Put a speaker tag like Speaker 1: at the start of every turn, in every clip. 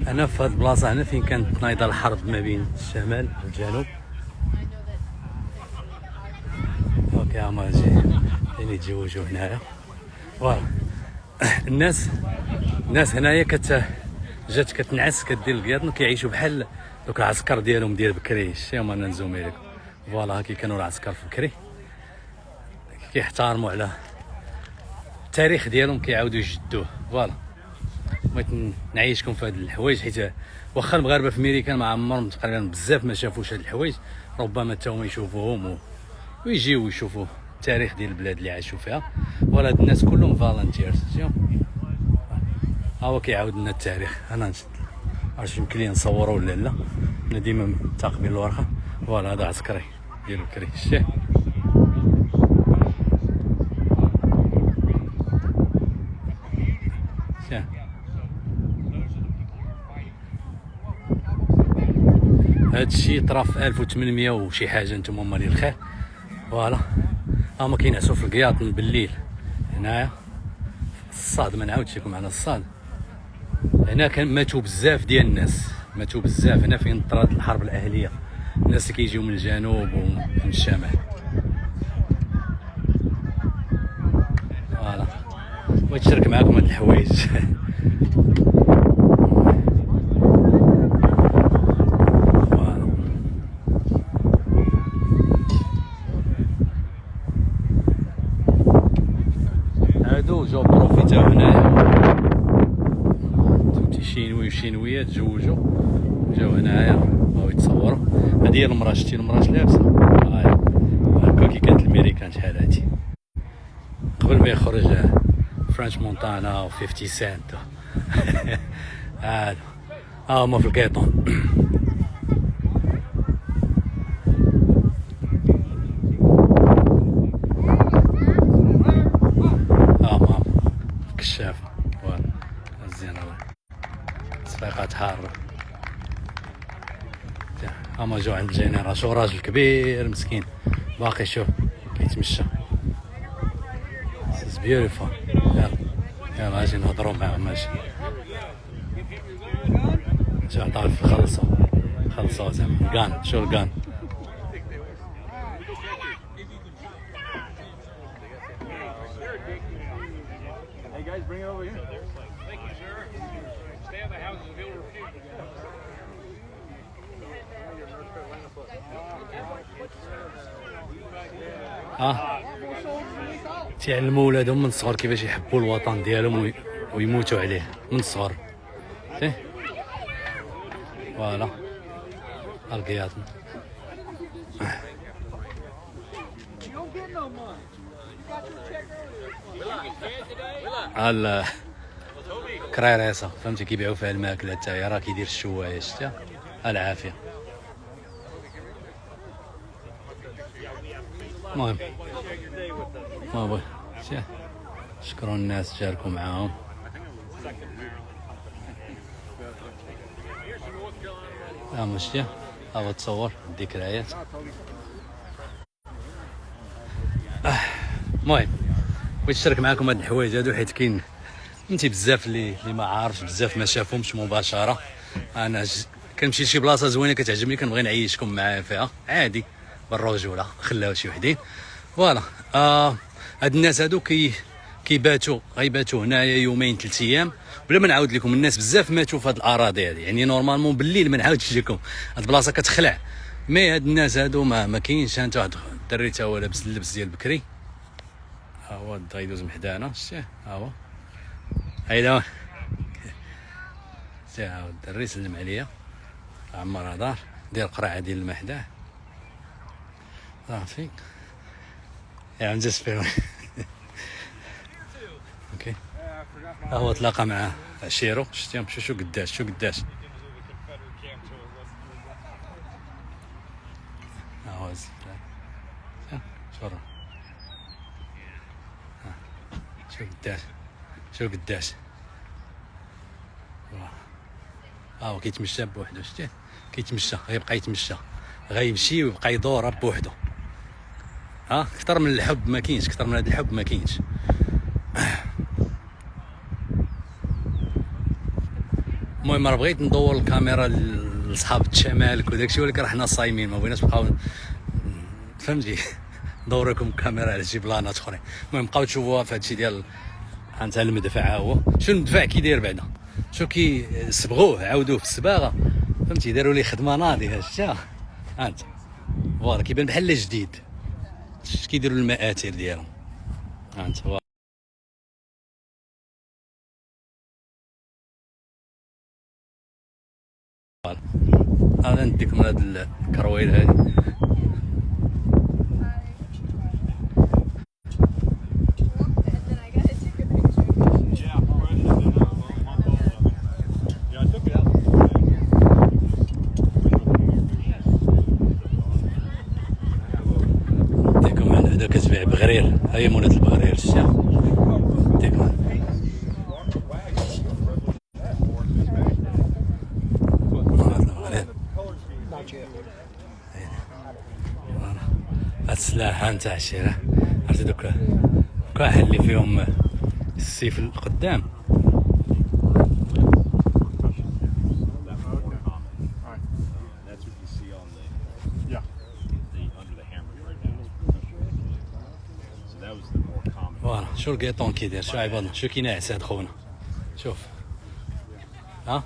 Speaker 1: انا في هذه البلاصه هنا فين كانت تنايض الحرب ما بين الشمال والجنوب. اوكي هما يعني يتزوجوا هنايا. فوالا الناس هنايا جات كتنعس كدير القياطن كيعيشوا بحال دوك العسكر ديالهم ديال بكري. شتي هما انا نزوم لكم. فوالا هكي كانوا العسكر في بكري كيحتارموا على التاريخ ديالهم كيعاودوا يجدوه. فوالا بغيت نعيشكم في هاد الحوايج حيت واخا المغاربه في ميريكان ما عمرهم تقريبا بزاف ما شافوش هاد الحوايج، ربما حتى هما يشوفوهم ويجيو يشوفوا التاريخ ديال البلاد اللي عاشوا فيها. ولا هاد الناس كلهم فالنتيرز. شتيو ها هو كيعاود لنا التاريخ. انا عرفت يمكن لي نصوروا ولا لا، انا ديما تعقبين الورقه. فوالا هذا عسكري ديال بكري. شتيه هادشي طرا في 1800 وشي حاجه. نتوما مالي الخير. فوالا هما كينعسوا في القياطن بالليل هنايا. الصاد ما نعاودش لكم على الصاد. هنا كان ماتوا بزاف ديال الناس، ماتوا بزاف هنا فين طرات الحرب الاهليه. الناس اللي كيجيو من الجنوب ومن الشمال. فوالا بغيت نشارك معكم هاد الحوايج. هادو جاو بروفيتاو هنايا، فهمتي شينوي وشينويات تزوجوا جاو هنايا بغاو يتصوروا. هادي هي المرا. شتي المرا لابسه هكا كي كانت الميريكان شحال هادي قبل ما يخرج فرانش مونتانا و 50 سنت. هادو هما في القيطون. كشافه. فوالا مزيان الله صفيقات حاره. هما جاو عند الجنرال. شو راجل كبير مسكين باقي شوف كيتمشى. This is beautiful. يلا اجي نهضروا معاهم. ماشي شو عطاو في خلصوا زعما الكان. شو الكان
Speaker 2: Hey guys, bring it over here. Thank you, sir. Stay on the houses and be able to refuse.
Speaker 1: تعلموا ولادهم من الصغر كيفاش يحبوا الوطن ديالهم ويموتوا عليه من الصغر. فوالا القياطن. هلا كريريصه فهمتي كيبيعوا فيها الماكله حتى هي راه كيدير الشوايه. شتي العافيه. المهم ما بغي شكرا الناس شاركوا معاهم. مشتي ها تصور الذكريات. المهم بغيت نشارك معكم هاد الحوايج هادو حيت كاين فهمتي بزاف اللي ما عارفش، بزاف ما شافهمش مباشره. انا كنمشي لشي بلاصه زوينه كتعجبني كنبغي نعيشكم معايا فيها عادي بالرجوله. خلاو شي وحدين. فوالا هاد الناس هادو غيباتوا هنايا يومين 3 ايام بلا ما نعاود لكم. الناس بزاف ماتوا في هاد الاراضي هادي. يعني نورمالمون بالليل ما نعاودش لكم. هاد البلاصه كتخلع. مي هاد الناس هادو ما كاينش. انت واحد الدري تا هو لابس اللبس ديال بكري. ها هو غيدوز من حدانا. شتي ها هو هيدا. شتي ها هو الدري سلم عليا. عمر دار دير القرعه ديال الماء حداه صافي. Yeah, I'm just filming. اوكي هو تلاقى مع شيرو. شتي مشى شو قداش هو شو قداش هو كيتمشى بوحدو. شتي كيتمشى غيبقى يتمشى غيمشي ويبقى يدور بوحدو. اكثر من الحب ما كاينش. اكثر من هذا الحب ما كاينش. المهم راه بغيت ندور الكاميرا لصحاب التمالك وداك الشيء، ولكن راه حنا صايمين ما بغيناش نبقاو فهمتي ندور لكم كاميرا على شي بلانات اخرين. المهم بقاو تشوفوها في هادشي ديال انت المدفع. ها هو شنو المدفع كيدير بعدا، شو كي صبغوه عاودوه في الصباغه فهمتي، داروا ليه خدمه ناضيه شتا انت فوالا كيبان بحال جديد. شفت كيديروا المآثر ديالهم انت فوالا. انا نديكم هاد الكرويل هادي.
Speaker 2: Yeah, I took it out.
Speaker 1: نديكم هنا هدا كتبيع بغرير، ها هي مولات البغرير شتي نديكم هاد السلاحة نتاع الشارع. عرفتي دوك كاع اللي فيهم السيف القدام.
Speaker 2: That's what you see on the under the hammer right now. So that was the more common.
Speaker 1: فوالا شو القيطون كيدير، شو عباد شو كيناعس هاد خونا شوف ها.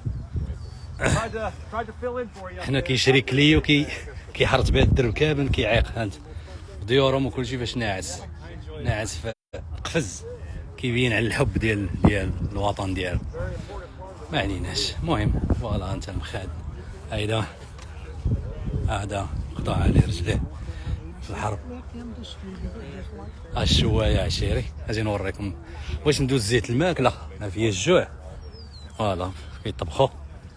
Speaker 2: Tried to fill in for you.
Speaker 1: حنا كيشري كليو كيحرط بها الدرب كامل كيعيق هانت ديورهم وكلشي فاش ناعس في قفز كيبين على الحب ديال الوطن ديالو. ما عليناش المهم فوالا انت المخاد هيدا هذا قطع عليه رجليه في الحرب. الشوايه عشيري اجي نوريكم واش ندوز زيت الماكله ما فيها الجوع. فوالا كيطبخوا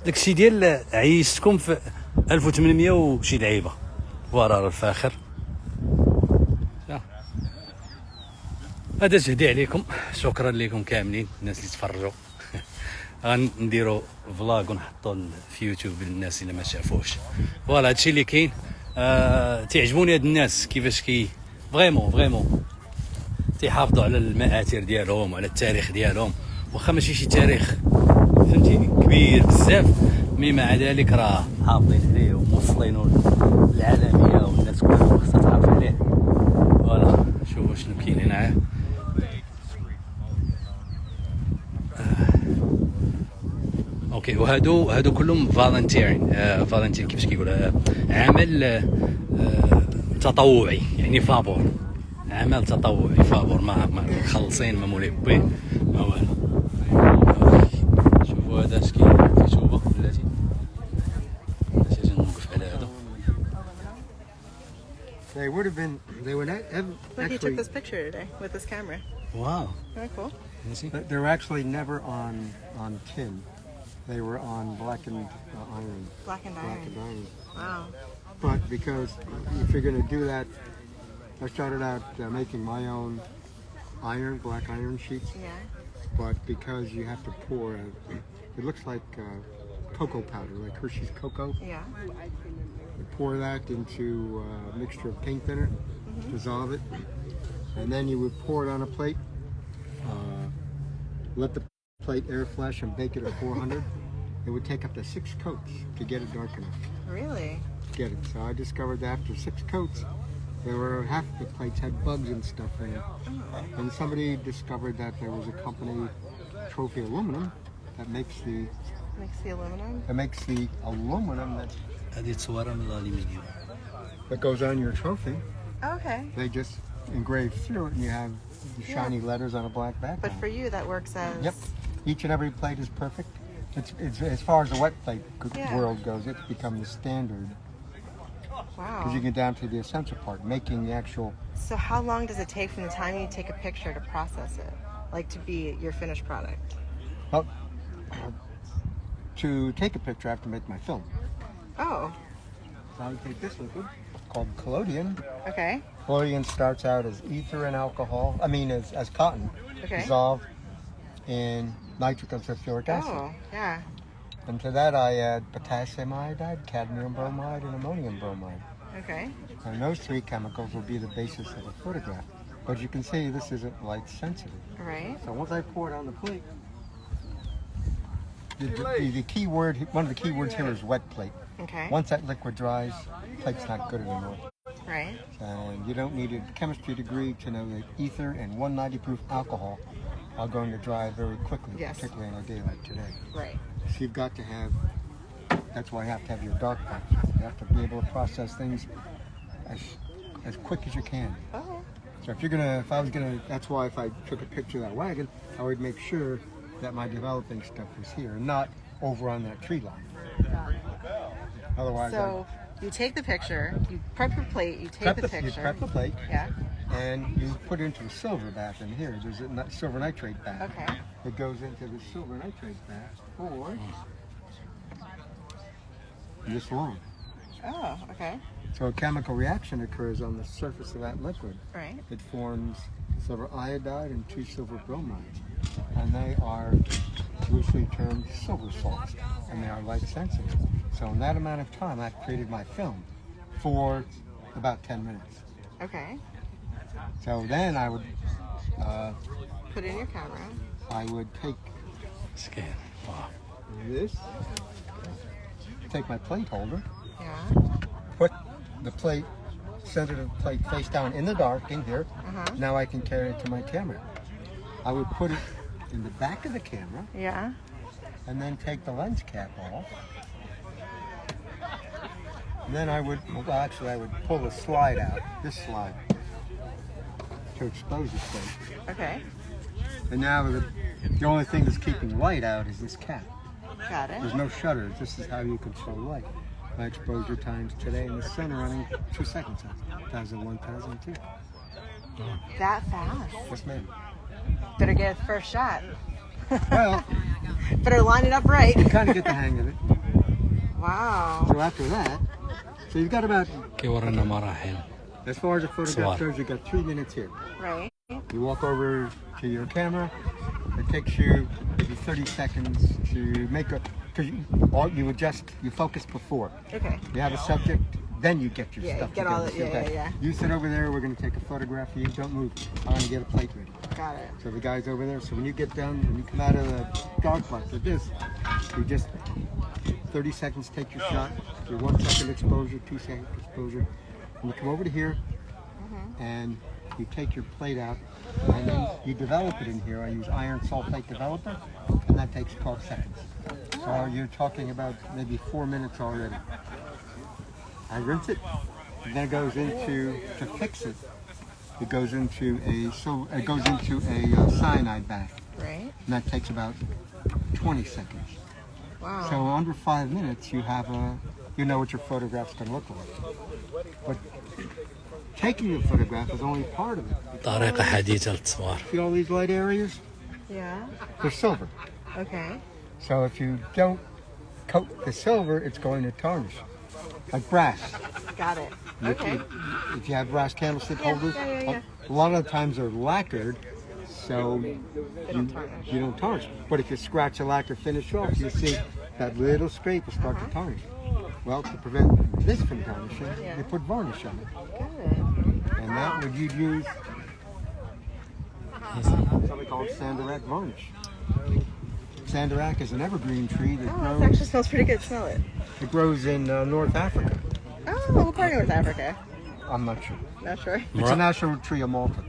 Speaker 1: داكشي ديال عيشتكم في 1800 وشي لعيبه. فوالا الفاخر هذا جهدي عليكم. شكرا لكم كاملين الناس اللي تفرجوا. غنديروا فلاغ ونحطوا في يوتيوب للناس اللي ما شافوش. فوالا هادشي اللي كاين. تعجبوني هاد الناس كيفاش فريمون تيحافظوا على المآثر ديالهم وعلى التاريخ ديالهم، واخا ماشي شي تاريخ فهمتيني كبير بزاف، مي مع ذلك راه حافظين عليه وموصلينه للعالميه والناس كلها خاصها تعرف عليه. فوالا شوفوا شنو كاين هنا. اوكي وهادو كلهم فالنتيرين كيفاش كيقول عمل تطوعي يعني فابور، عمل تطوعي فابور ما مخلصين ما مولي به ما والو. شوفوا هذا اش كاين في توبه بلاتي اجي نوقف على هذا.
Speaker 3: They would have been. They would have
Speaker 4: Look, he took
Speaker 3: actually.
Speaker 4: this picture today with this camera.
Speaker 1: واو
Speaker 4: Very cool.
Speaker 1: ماشي
Speaker 3: They were actually never on tin. They were on blackened iron.
Speaker 4: Blackened
Speaker 3: Blackened
Speaker 4: iron.
Speaker 3: iron.
Speaker 4: Wow.
Speaker 3: But because if you're going to do that, I started out making my own black iron sheets.
Speaker 4: Yeah.
Speaker 3: But because you have to pour, it looks like cocoa powder, like Hershey's cocoa.
Speaker 4: Yeah.
Speaker 3: You pour that into a mixture of paint thinner, dissolve it, and then you would pour it on a plate. Let the plate air flash and bake it at 400. It would take up to 6 coats to get it dark enough.
Speaker 4: Really?
Speaker 3: Get it. So I discovered that after 6 coats, there were half the plates had bugs and stuff in it. And somebody discovered that there was a company, Trophy Aluminum, that makes the aluminum
Speaker 1: هذه تصويره من الالومنيوم.
Speaker 3: that goes on your trophy.
Speaker 4: Okay.
Speaker 3: They just engrave through it, and you have the shiny letters on a black
Speaker 4: But
Speaker 3: background.
Speaker 4: for you, that works as.
Speaker 3: Yep. Each and every plate is perfect. It's as far as the wet plate
Speaker 4: Yeah.
Speaker 3: world goes, it's become the standard
Speaker 4: Wow.
Speaker 3: because you get down to the essential part, making the actual.
Speaker 4: So how long does it take from the time you take a picture to process it, like to be your finished product?
Speaker 3: Well, to take a picture, I have to make my film.
Speaker 4: Oh.
Speaker 3: So I take this liquid called collodion.
Speaker 4: Okay.
Speaker 3: Collodion starts out as ether and alcohol. As cotton
Speaker 4: Okay.
Speaker 3: dissolved in nitric and sulfuric acid.
Speaker 4: Oh. Yeah.
Speaker 3: And to that I add potassium iodide, cadmium bromide, and ammonium bromide.
Speaker 4: Okay.
Speaker 3: And those 3 chemicals will be the basis of a photograph. But you can see this isn't light sensitive.
Speaker 4: All right.
Speaker 3: So once I pour it on the plate, the key word, one of the key words here is wet plate.
Speaker 4: Okay.
Speaker 3: Once that liquid dries, plate's not good anymore.
Speaker 4: Right.
Speaker 3: And you don't need a chemistry degree to know that ether and 190 proof alcohol are going to dry very quickly,
Speaker 4: Yes.
Speaker 3: particularly on a day like today.
Speaker 4: Right.
Speaker 3: So you've got to have, that's why you have to have your dark patch. You have to be able to process things as quick as you can.
Speaker 4: Okay.
Speaker 3: So if I was gonna, that's why if I took a picture of that wagon, I would make sure that my developing stuff was here and not over on that tree line. Otherwise,
Speaker 4: So you take the picture, you prep your plate, you take
Speaker 3: prep
Speaker 4: the
Speaker 3: you
Speaker 4: picture.
Speaker 3: prep the plate
Speaker 4: Yeah.
Speaker 3: and you put it into a silver bath in here. There's a silver nitrate bath.
Speaker 4: Okay.
Speaker 3: It goes into the silver nitrate bath for this long.
Speaker 4: Oh, okay.
Speaker 3: So a chemical reaction occurs on the surface of that liquid.
Speaker 4: Right.
Speaker 3: It forms silver iodide and 2 silver bromides. And they are loosely termed silver salts. And they are light sensitive. So in that amount of time, I created my film for about 10 minutes.
Speaker 4: Okay.
Speaker 3: So then I would
Speaker 4: Put it in your camera.
Speaker 3: take
Speaker 1: Scan. Wow.
Speaker 3: this, take my plate holder,
Speaker 4: Yeah.
Speaker 3: put the plate, center of the plate face down in the dark in here. Now I can carry it to my camera. I would put it in the back of the camera
Speaker 4: Yeah.
Speaker 3: and then take the lens cap off. And then I would pull the slide out, this slide, to expose the plate.
Speaker 4: Okay.
Speaker 3: And now the only thing that's keeping light out is this cap.
Speaker 4: Got it.
Speaker 3: There's no shutters. This is how you control light. My exposure times today in the center running 2 seconds. 1001, 1002.
Speaker 4: That fast.
Speaker 3: Yes, ma'am.
Speaker 4: Better get a first shot.
Speaker 3: Well,
Speaker 4: Better line it up right.
Speaker 3: you kind of get the hang of it.
Speaker 4: Wow.
Speaker 3: So after that, so you've got about,
Speaker 1: كيورينا مراحل.
Speaker 3: as far as the photograph
Speaker 1: Swat.
Speaker 3: goes, you've got 3 minutes here.
Speaker 4: Right.
Speaker 3: You walk over to your camera. It takes you maybe 30 seconds to make a, because you focus before.
Speaker 4: Okay.
Speaker 3: You have a subject, then you get your
Speaker 4: Yeah,
Speaker 3: stuff
Speaker 4: get all
Speaker 3: together.
Speaker 4: the- yeah,
Speaker 3: Okay.
Speaker 4: yeah.
Speaker 3: You sit over there, we're going to take a photograph of you. Don't move. I'm going to get a plate ready.
Speaker 4: Got it.
Speaker 3: So the guy's over there. So when you get done, when you come out of the dog park like this, you just 30 seconds, take your shot, your 1 second exposure, 2 second exposure. And you come over to here and you take your plate out and then you develop it in here. I use iron sulfate developer and that takes 12 seconds. So you're talking about maybe 4 minutes already. I rinse it, and then it goes into, to fix it, it goes into a cyanide bath,
Speaker 4: Right.
Speaker 3: and that takes about 20 seconds.
Speaker 4: Wow.
Speaker 3: So under 5 minutes, you know what your photograph's going to look like. But taking the photograph is only part of it.
Speaker 1: طريقة حديثة للتصوير.
Speaker 3: See all these light areas?
Speaker 4: Yeah.
Speaker 3: They're silver.
Speaker 4: Okay.
Speaker 3: So if you don't coat the silver, it's going to tarnish, like brass.
Speaker 4: Got it.
Speaker 3: If
Speaker 4: Okay.
Speaker 3: if you have brass candlestick
Speaker 4: Yeah,
Speaker 3: holders,
Speaker 4: yeah.
Speaker 3: a lot of the times they're lacquered, so
Speaker 4: don't tarnish.
Speaker 3: you don't tarnish. But if you scratch the lacquer finish off, you see that little scrape will start to tarnish. Well, to prevent this from tarnishing,
Speaker 4: Yeah.
Speaker 3: you put varnish on it.
Speaker 4: Good.
Speaker 3: And that would you'd use something called Sanderac varnish. Sanderac is an evergreen tree that
Speaker 4: Oh, that
Speaker 3: grows.
Speaker 4: actually smells pretty good. Smell it.
Speaker 3: It grows in North Africa.
Speaker 4: Oh, what part of North Africa?
Speaker 3: I'm not sure.
Speaker 4: Not sure.
Speaker 3: It's a national tree of Malta.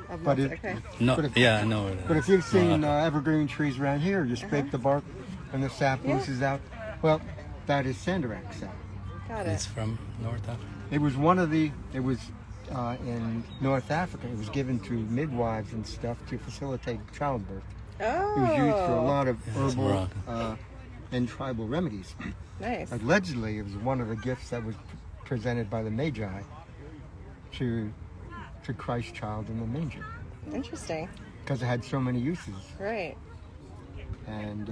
Speaker 4: Of
Speaker 3: But
Speaker 4: Malta,
Speaker 3: it-
Speaker 4: okay.
Speaker 1: No,
Speaker 3: But if-
Speaker 1: yeah, no.
Speaker 3: But if you've seen evergreen trees around here, you scrape the bark and the sap
Speaker 4: Yeah.
Speaker 3: oozes out. Well, that is Sanderac sap.
Speaker 4: Got
Speaker 1: It's
Speaker 4: it.
Speaker 1: from North Africa.
Speaker 3: It was in North Africa. It was given to midwives and stuff to facilitate childbirth.
Speaker 4: Oh.
Speaker 3: It was used for a lot of
Speaker 1: it's
Speaker 3: herbal
Speaker 1: Moroccan.
Speaker 3: and tribal remedies.
Speaker 4: Nice.
Speaker 3: Allegedly, it was one of the gifts that was presented by the Magi to Christ child in the manger
Speaker 4: Interesting.
Speaker 3: because it had so many uses.
Speaker 4: Right.
Speaker 3: And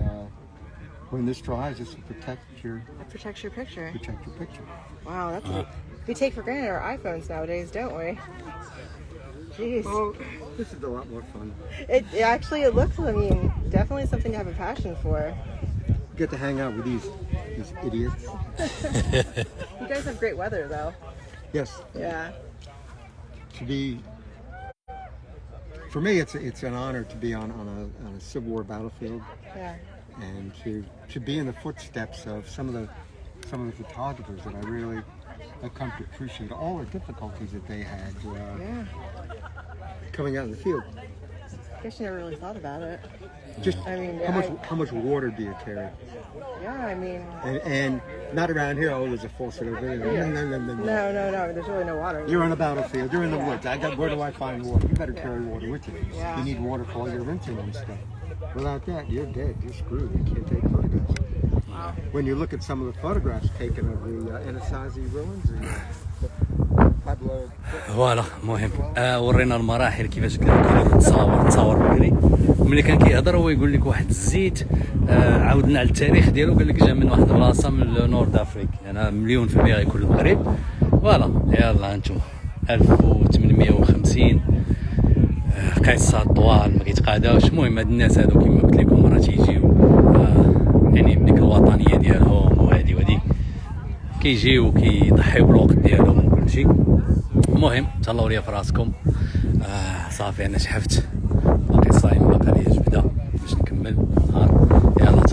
Speaker 3: when this dries, this will protect your
Speaker 4: It protects your picture.
Speaker 3: picture.
Speaker 4: Wow, that's what we take for granted our iPhones nowadays, don't we? Jeez.
Speaker 3: Oh, this is a lot more fun.
Speaker 4: It looks, I mean, definitely something to have a passion for.
Speaker 3: Get to hang out with these idiots.
Speaker 4: You guys have great weather, though.
Speaker 3: Yes,
Speaker 4: Yeah.
Speaker 3: for me, it's an honor to be on a Civil War battlefield.
Speaker 4: Yeah.
Speaker 3: and to be in the footsteps of some of the photographers that I really have come to appreciate all the difficulties that they had
Speaker 4: Yeah.
Speaker 3: coming out in the field.
Speaker 4: I guess you never really thought about it.
Speaker 3: Just
Speaker 4: I mean,
Speaker 3: how much water do you carry?
Speaker 4: Yeah, I mean,
Speaker 3: And not around here. Oh, there's a faucet over there. No.
Speaker 4: no, there's really no water.
Speaker 3: You're on a battlefield. You're in the woods. Where do I find water? You better carry water with you.
Speaker 4: Yeah.
Speaker 3: You need water for all your rinsing and stuff. Without that, you're dead. You're screwed. You can't take photographs.
Speaker 4: Wow.
Speaker 3: When you look at some of the photographs taken of the Anasazi ruins, Pablo.
Speaker 1: فوالا المهم ورينا المراحل كيفاش كان تصاور بكري. ملي كان كيهضر هو يقول لك واحد الزيت عاودنا على التاريخ ديالو قال لك جا من واحد البلاصه من نورد افريك يعني مليون في المية غيكون المغرب. فوالا يلا انتم 1850 قيصات طوال ما كيتقاداوش. المهم هاد الناس هادو كيما قلت لكم راه تيجيو يعني بديك الوطنيه ديالهم وهادي وديك كيجيو كيضحيو بالوقت ديالهم وكلشي. المهم تهلاو ليا في راسكم. صافي انا شحفت باقي صايم باقي ليا جبده باش نكمل النهار. يلا